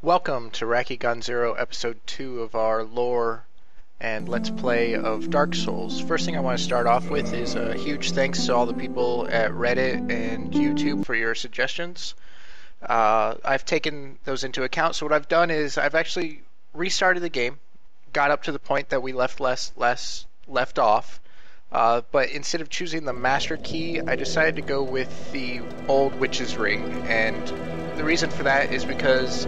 Welcome to Racky Gun Zero, episode 2 of our lore and let's play of Dark Souls. First thing I want to start off with is a huge thanks to all the people at Reddit and YouTube for your suggestions. I've taken those into account, so what I've done is I've actually restarted the game, got up to the point that we left off, but instead of choosing the Master Key, I decided to go with the Old Witch's Ring, and the reason for that is because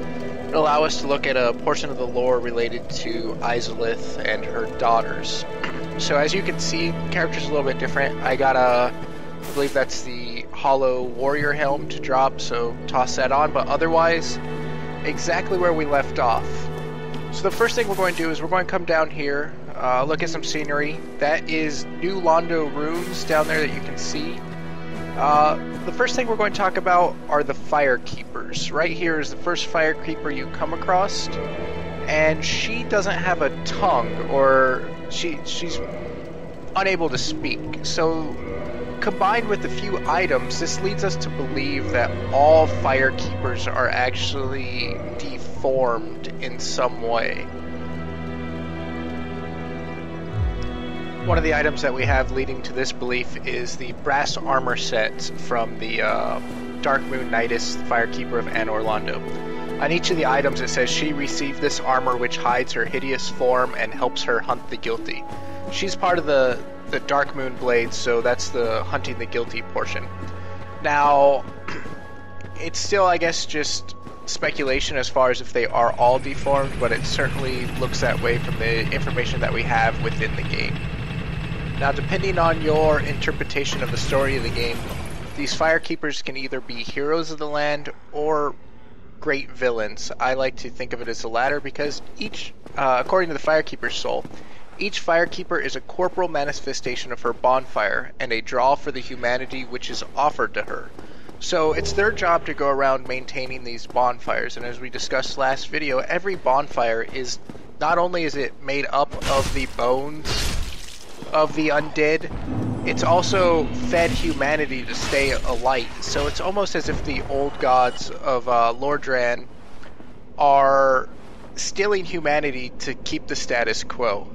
it'll allow us to look at a portion of the lore related to Izalith and her daughters. So as you can see, the character's a little bit different. I got I believe that's the hollow warrior helm to drop, so toss that on, but otherwise, exactly where we left off. So the first thing we're going to do is we're going to come down here, look at some scenery. That is New Londo runes down there that you can see. The first thing we're going to talk about are the Fire Keepers. Right here is the first Fire Keeper you come across, and she doesn't have a tongue, or she's unable to speak. So combined with a few items, this leads us to believe that all Fire Keepers are actually deformed in some way. One of the items that we have leading to this belief is the brass armor set from the Dark Moon Nidus, Firekeeper of Anor Londo. On each of the items it says she received this armor which hides her hideous form and helps her hunt the guilty. She's part of the Dark Moon Blades, so that's the hunting the guilty portion. Now, it's still, I guess, just speculation as far as if they are all deformed, but it certainly looks that way from the information that we have within the game. Now, depending on your interpretation of the story of the game, these Firekeepers can either be heroes of the land or great villains. I like to think of it as the latter because each, according to the Firekeeper's soul, each Firekeeper is a corporal manifestation of her bonfire and a draw for the humanity which is offered to her. So it's their job to go around maintaining these bonfires, and as we discussed last video, every bonfire is, not only is it made up of the bones of the undead, it's also fed humanity to stay alight. So it's almost as if the old gods of Lordran are stealing humanity to keep the status quo.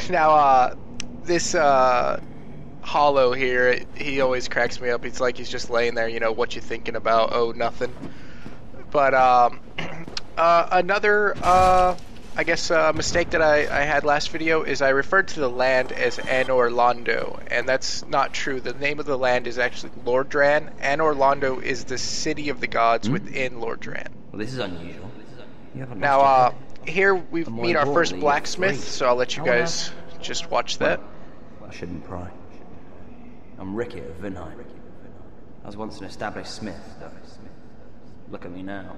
Now, this Hollow here, he always cracks me up. It's like he's just laying there, you know, what you thinking about? Oh, nothing. But another I guess mistake that I had last video is I referred to the land as Anor Londo, and that's not true. The name of the land is actually Lordran. Anor Londo is the city of the gods within Lordran. Well, this is unusual. Now, here we meet our first blacksmith, so I'll let you guys just watch that. I shouldn't pry. I'm Ricky of Vinheim. I was once an established smith, though. Look at me now.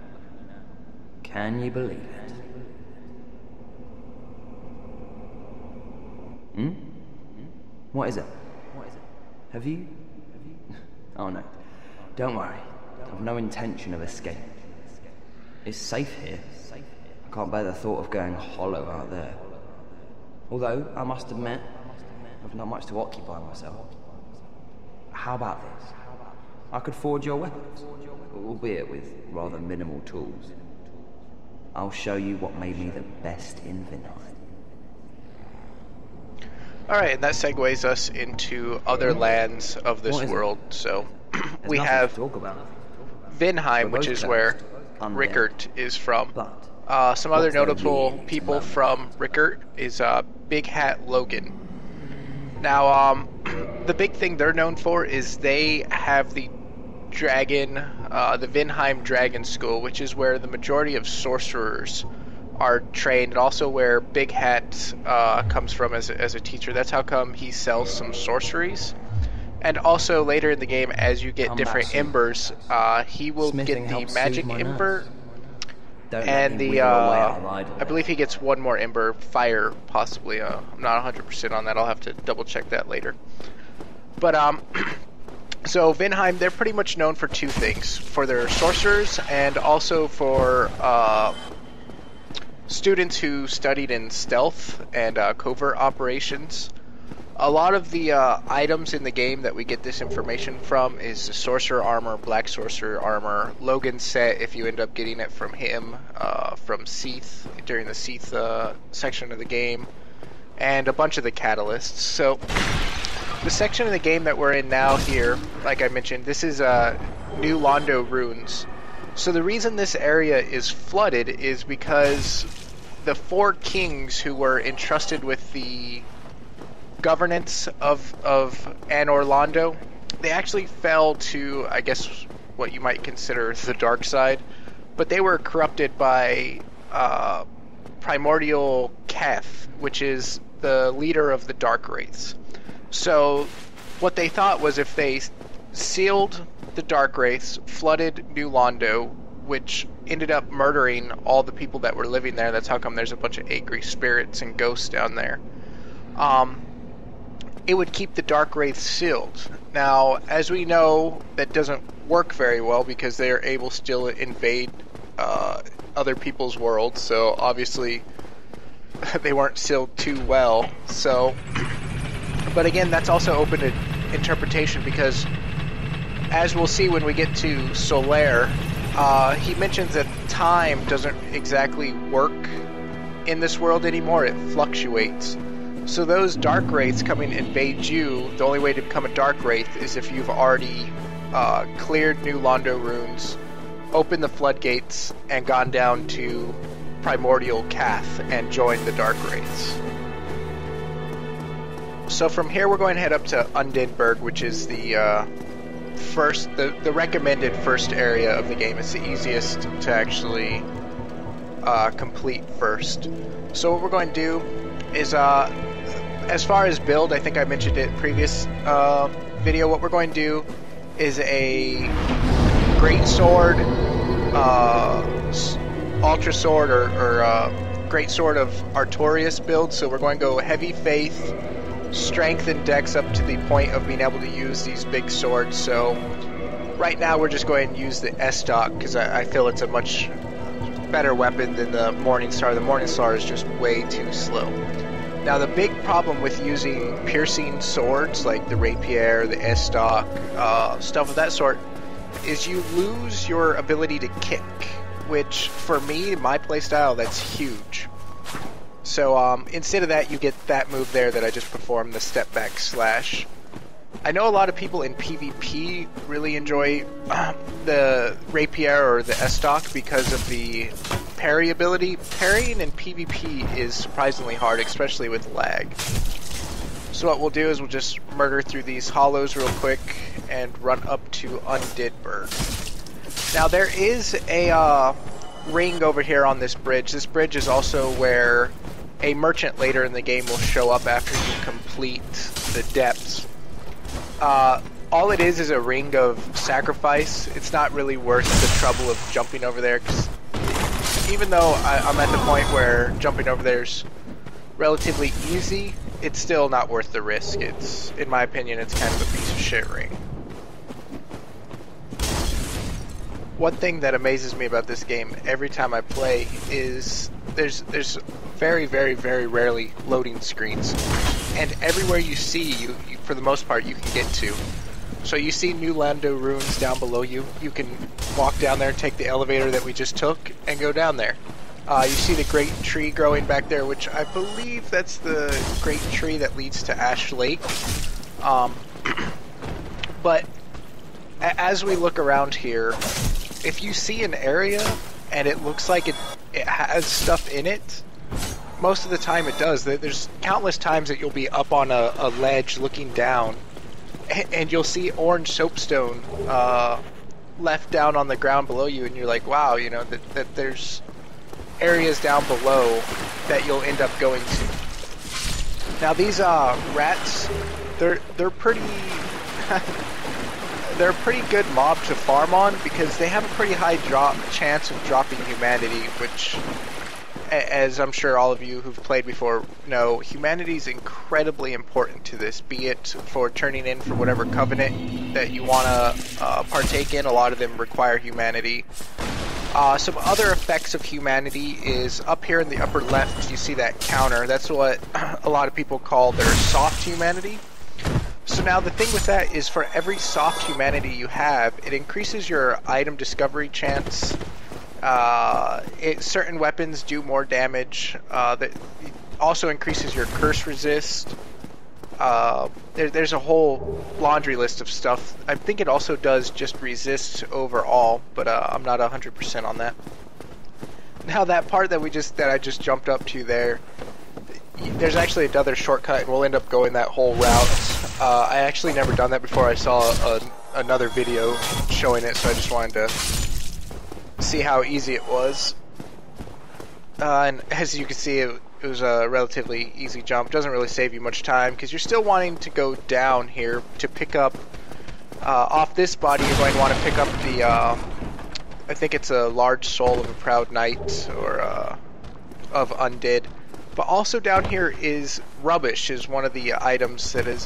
Can you believe it? What is it? Have you? Oh no. Don't worry. I've no intention of escape. It's safe here. I can't bear the thought of going hollow out there. Although, I must admit, I've not much to occupy myself. How about this? I could forge your weapons, albeit with rather minimal tools. I'll show you what made me the best in Vinheim. Alright, and that segues us into other lands of this world. So, we have Vinheim, which is where Rickert is from. Some other notable people from Rickert is Big Hat Logan. Now, the big thing they're known for is they have the dragon, the Vinheim Dragon School, which is where the majority of sorcerers are trained, and also where Big Hat comes from as a teacher. That's how come he sells some sorceries. And also later in the game, as you get different embers, he will get the magic ember, and the I believe he gets one more ember, fire possibly. I'm not 100% on that. I'll have to double check that later. But so Vinheim, they're pretty much known for two things: for their sorcerers and also for students who studied in stealth and covert operations. A lot of the items in the game that we get this information from is the Sorcerer Armor, Black Sorcerer Armor, Logan's set if you end up getting it from him, from Seath during the Seath section of the game, and a bunch of the catalysts. So the section of the game that we're in now here, like I mentioned, this is New Londo runes. So the reason this area is flooded is because the 4 kings who were entrusted with the governance of Anor Londo, they actually fell to, I guess, what you might consider the dark side, but they were corrupted by Primordial Keth, which is the leader of the Dark Wraiths. So what they thought was if they sealed the Dark Wraiths, flooded New Londo, which ended up murdering all the people that were living there. That's how come there's a bunch of angry spirits and ghosts down there. It would keep the Dark Wraiths sealed. Now, as we know, that doesn't work very well because they are able still to invade other people's worlds, so obviously they weren't sealed too well. So, but again, that's also open to interpretation because, as we'll see when we get to Solaire, he mentions that time doesn't exactly work in this world anymore, it fluctuates. So those Dark Wraiths coming to invade you, the only way to become a Dark Wraith is if you've already cleared New Londo runes, opened the floodgates, and gone down to Primordial Kath and joined the Dark Wraiths. So from here we're going to head up to Undeadburg, which is the the recommended first area of the game. It's the easiest to actually complete first. So what we're going to do is, as far as build, I think I mentioned it in previous video, what we're going to do is a Great Sword, Ultra Sword, or Great Sword of Artorias build. So we're going to go Heavy Faith, Strength and Dex up to the point of being able to use these big swords. So right now we're just going to use the S-Stock because I feel it's a much better weapon than the Morningstar. The Morningstar is just way too slow. Now the big problem with using piercing swords like the Rapier, the S-Stock, stuff of that sort, is you lose your ability to kick, which for me, my playstyle, that's huge. So instead of that, you get that move there that I just performed, the step back slash. I know a lot of people in PvP really enjoy the Rapier or the S-Stock because of the parry ability. Parrying in PvP is surprisingly hard, especially with lag. So what we'll do is we'll just murder through these hollows real quick and run up to Undeadburg. Now there is a ring over here on this bridge. This bridge is also where a merchant later in the game will show up after you complete the depths. All it is a ring of sacrifice. It's not really worth the trouble of jumping over there, because even though I'm at the point where jumping over there is relatively easy, it's still not worth the risk. It's, in my opinion, it's kind of a piece of shit ring. One thing that amazes me about this game every time I play is there's very, very, very rarely loading screens, and everywhere you see, you for the most part, you can get to. So you see New Londo runes down below you. You can walk down there and take the elevator that we just took and go down there. You see the great tree growing back there, which I believe that's the great tree that leads to Ash Lake. But as we look around here, if you see an area and it looks like it has stuff in it, most of the time it does. There's countless times that you'll be up on a ledge looking down, and you'll see orange soapstone left down on the ground below you, and you're like, wow, you know, that there's areas down below that you'll end up going to. Now these rats, they're pretty they're a pretty good mob to farm on because they have a pretty high chance of dropping humanity, which, as I'm sure all of you who've played before know, humanity is incredibly important to this, be it for turning in for whatever covenant that you want to partake in. A lot of them require humanity. Some other effects of humanity is up here in the upper left, you see that counter. That's what a lot of people call their soft humanity. So now the thing with that is for every soft humanity you have, it increases your item discovery chance. Certain weapons do more damage. That also increases your curse resist. There's a whole laundry list of stuff. I think it also does just resist overall, but I'm not 100% on that. Now that part that I just jumped up to there, there's actually another shortcut, and we'll end up going that whole route. I actually never done that before. I saw another video showing it, so I just wanted to see how easy it was. And as you can see, it was a relatively easy jump. Doesn't really save you much time because you're still wanting to go down here to pick up off this body. You're going to want to pick up the I think it's a large soul of a proud knight or of undead. But also down here is rubbish, is one of the items that is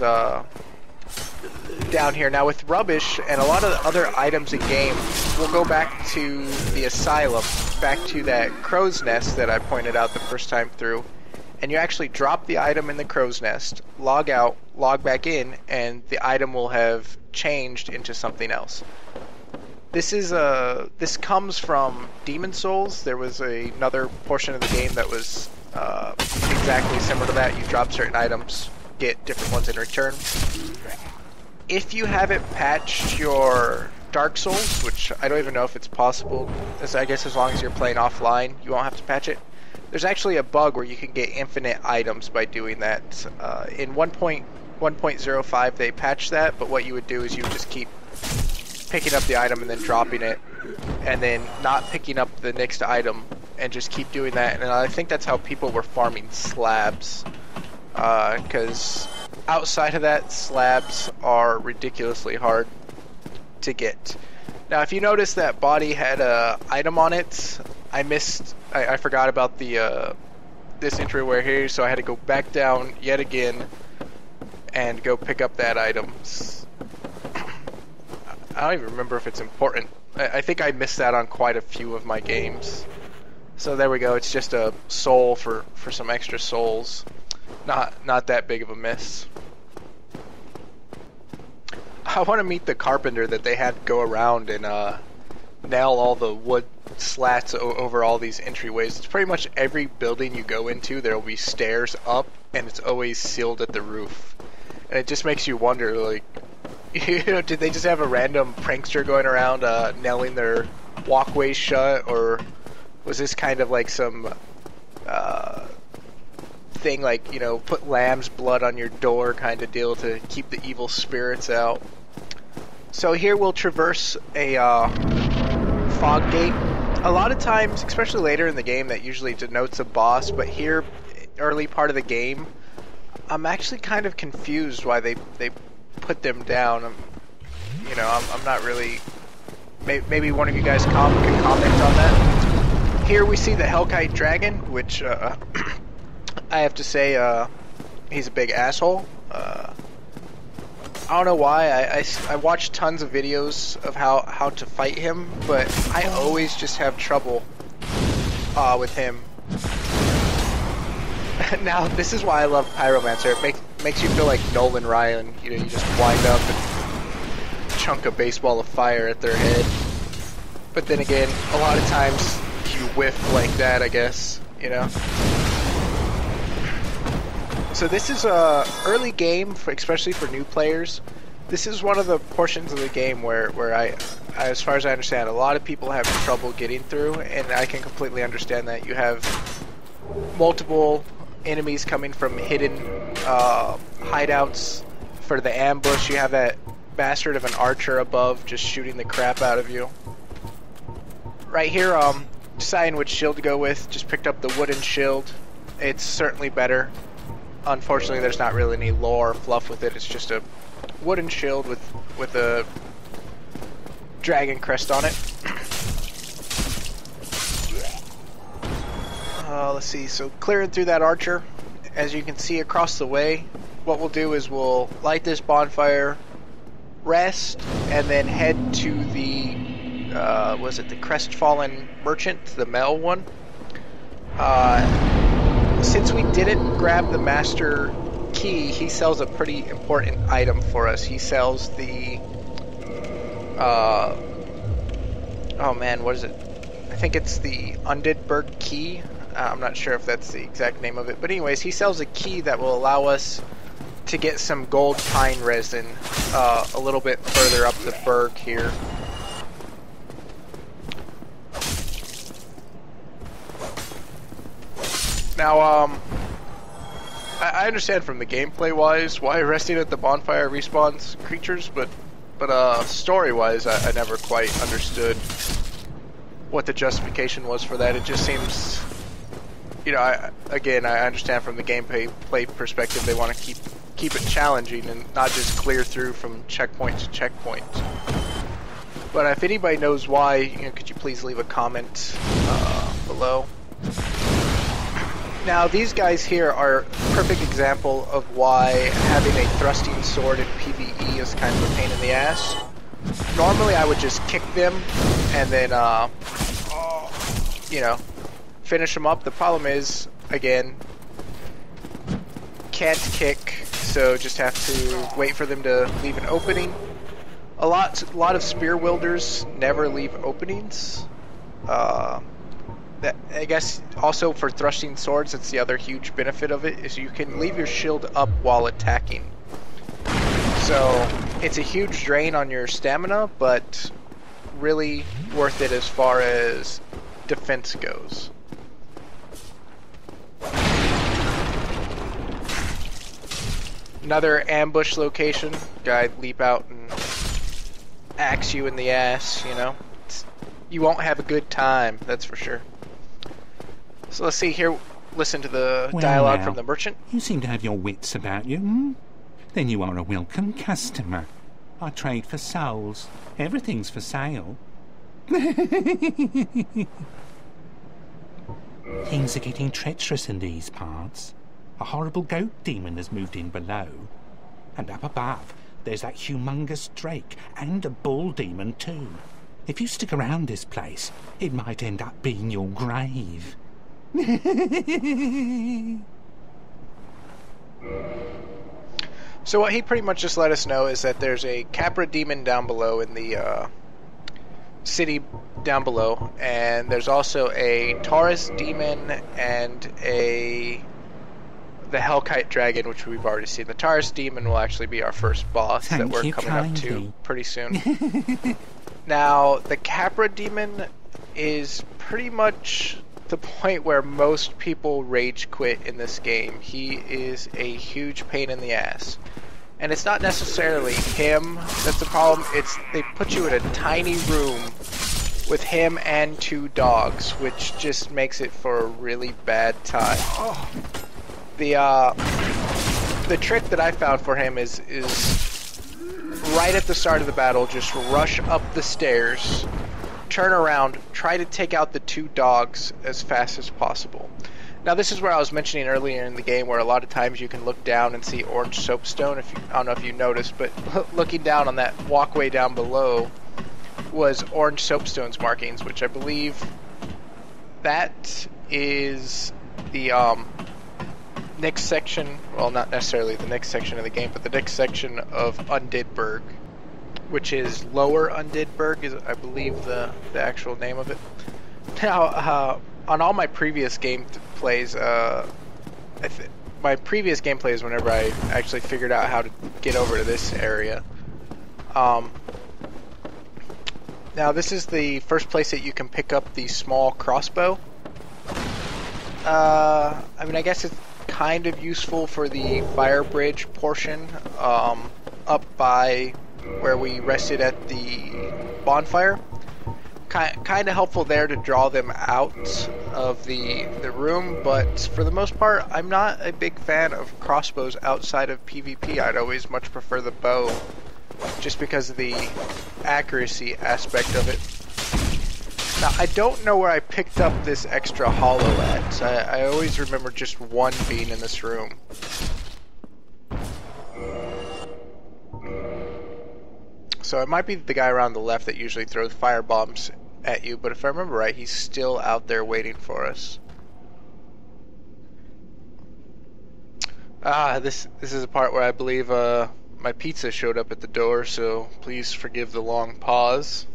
down here. Now with rubbish and a lot of the other items in game, we'll go back to the asylum, back to that crow's nest that I pointed out the first time through, and you actually drop the item in the crow's nest, log out, log back in, and the item will have changed into something else. This comes from Demon Souls. There was another portion of the game that was exactly similar to that. You drop certain items, get different ones in return. If you haven't patched your Dark Souls, which I don't even know if it's possible, I guess as long as you're playing offline, you won't have to patch it. There's actually a bug where you can get infinite items by doing that. In 1.1.05 they patched that, but what you would do is you would just keep picking up the item and then dropping it, and then not picking up the next item, and just keep doing that. And I think that's how people were farming slabs, because outside of that, slabs are ridiculously hard to get. Now if you notice that body had a item on it, I forgot about the this entryway here, so I had to go back down yet again and go pick up that item. I don't even remember if it's important. I think I missed that on quite a few of my games. So there we go, it's just a soul for some extra souls. Not that big of a miss. I want to meet the carpenter that they had go around and nail all the wood slats over all these entryways. It's pretty much every building you go into, there will be stairs up, and it's always sealed at the roof. And it just makes you wonder, like, you know, did they just have a random prankster going around nailing their walkways shut, or was this kind of like some thing, like, you know, put lamb's blood on your door kind of deal to keep the evil spirits out? So here we'll traverse a fog gate. A lot of times, especially later in the game, that usually denotes a boss, but here, early part of the game, I'm actually kind of confused why they put them down. I'm not really... Maybe one of you guys can comment on that. Here we see the Hellkite Dragon, which I have to say he's a big asshole. I don't know why. I watch tons of videos of how to fight him, but I always just have trouble with him. Now, this is why I love Pyromancer. It makes you feel like Nolan Ryan. You know, you just wind up and chunk a baseball of fire at their head. But then again, a lot of times you whiff like that, I guess, you know? So this is a early game, especially for new players. This is one of the portions of the game where I, as far as I understand, a lot of people have trouble getting through, and I can completely understand that. You have multiple enemies coming from hidden hideouts for the ambush. You have that bastard of an archer above just shooting the crap out of you. Right here, deciding which shield to go with, just picked up the wooden shield. It's certainly better. Unfortunately, there's not really any lore or fluff with it. It's just a wooden shield with a dragon crest on it. Let's see, so clearing through that archer, as you can see across the way, what we'll do is we'll light this bonfire, rest, and then head to the was it the Crestfallen Merchant, the male one? Since we didn't grab the master key, he sells a pretty important item for us. He sells the oh man, what is it? I think it's the Undeadburg key. I'm not sure if that's the exact name of it, but anyways, he sells a key that will allow us to get some gold pine resin a little bit further up the berg here. Now, I understand from the gameplay-wise why resting at the bonfire respawns creatures, but story-wise, I never quite understood what the justification was for that. It just seems, you know, I understand from the gameplay perspective they want to keep it challenging and not just clear through from checkpoint to checkpoint. But if anybody knows why, you know, could you please leave a comment below? Now, these guys here are a perfect example of why having a thrusting sword in PvE is kind of a pain in the ass. Normally, I would just kick them and then, you know, finish them up. The problem is, again, can't kick, so just have to wait for them to leave an opening. A lot of spear wielders never leave openings. I guess also for thrusting swords, it's the other huge benefit of it, is you can leave your shield up while attacking. So it's a huge drain on your stamina, but really worth it as far as defense goes. Another ambush location. Guy'd leap out and axe you in the ass, you know. You won't have a good time, that's for sure. So let's see here, listen to the dialogue from the merchant. You seem to have your wits about you, hmm? Then you are a welcome customer. I trade for souls. Everything's for sale. Things are getting treacherous in these parts. A horrible goat demon has moved in below. And up above, there's that humongous drake and a bull demon too. If you stick around this place, it might end up being your grave. So what he pretty much just let us know is that there's a Capra demon down below in the city down below, and there's also a Taurus demon and the Hellkite dragon, which we've already seen. The Taurus demon will actually be our first boss that we're coming up to pretty soon. Now, the Capra demon is pretty much the point where most people rage quit in this game. He is a huge pain in the ass. And it's not necessarily him that's the problem, it's they put you in a tiny room with him and two dogs, which just makes it for a really bad time. The trick that I found for him is right at the start of the battle, just rush up the stairs, turn around, try to take out the two dogs as fast as possible. Now this is where I was mentioning earlier in the game where a lot of times you can look down and see orange soapstone. I don't know if you noticed, but looking down on that walkway down below was orange soapstone's markings, which I believe that is the next section, well, not necessarily the next section of the game, but the next section of Undeadburg, which is Lower Undeadburg, is I believe the actual name of it. Now, on all my previous gameplays, my previous gameplays, whenever I actually figured out how to get over to this area. Now, this is the first place that you can pick up the small crossbow. I mean, I guess it's kind of useful for the fire bridge portion up by where we rested at the bonfire. Kind of helpful there to draw them out of the room, but for the most part, I'm not a big fan of crossbows outside of PvP. I'd always much prefer the bow, just because of the accuracy aspect of it. Now, I don't know where I picked up this extra hollow at. I always remember just one being in this room. So it might be the guy around the left that usually throws fire bombs at you, but if I remember right, he's still out there waiting for us. This is a part where I believe my pizza showed up at the door, so please forgive the long pause.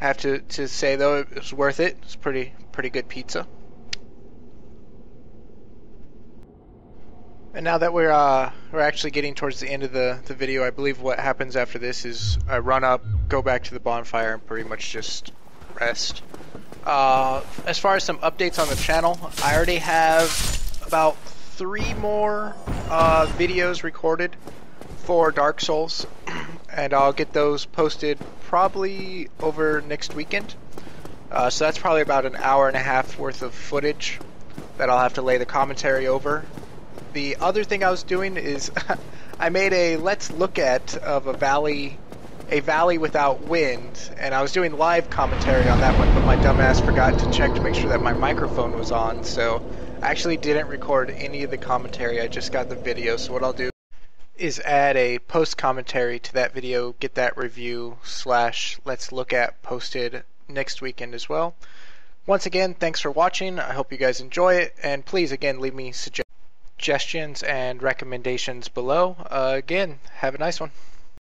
I have to say though, it was worth it. It's pretty good pizza. And now that we're actually getting towards the end of the video, I believe what happens after this is I run up, go back to the bonfire, and pretty much just rest. As far as some updates on the channel, I already have about 3 more videos recorded for Dark Souls, and I'll get those posted probably over next weekend. So that's probably about an hour and a half worth of footage that I'll have to lay the commentary over. The other thing I was doing is I made a let's look at of a valley without wind, and I was doing live commentary on that one, but my dumbass forgot to check to make sure that my microphone was on, so I actually didn't record any of the commentary. I just got the video. So what I'll do is add a post commentary to that video, get that review / let's look at posted next weekend as well. Once again, thanks for watching. I hope you guys enjoy it, and please again leave me suggestions and recommendations below. Again, have a nice one.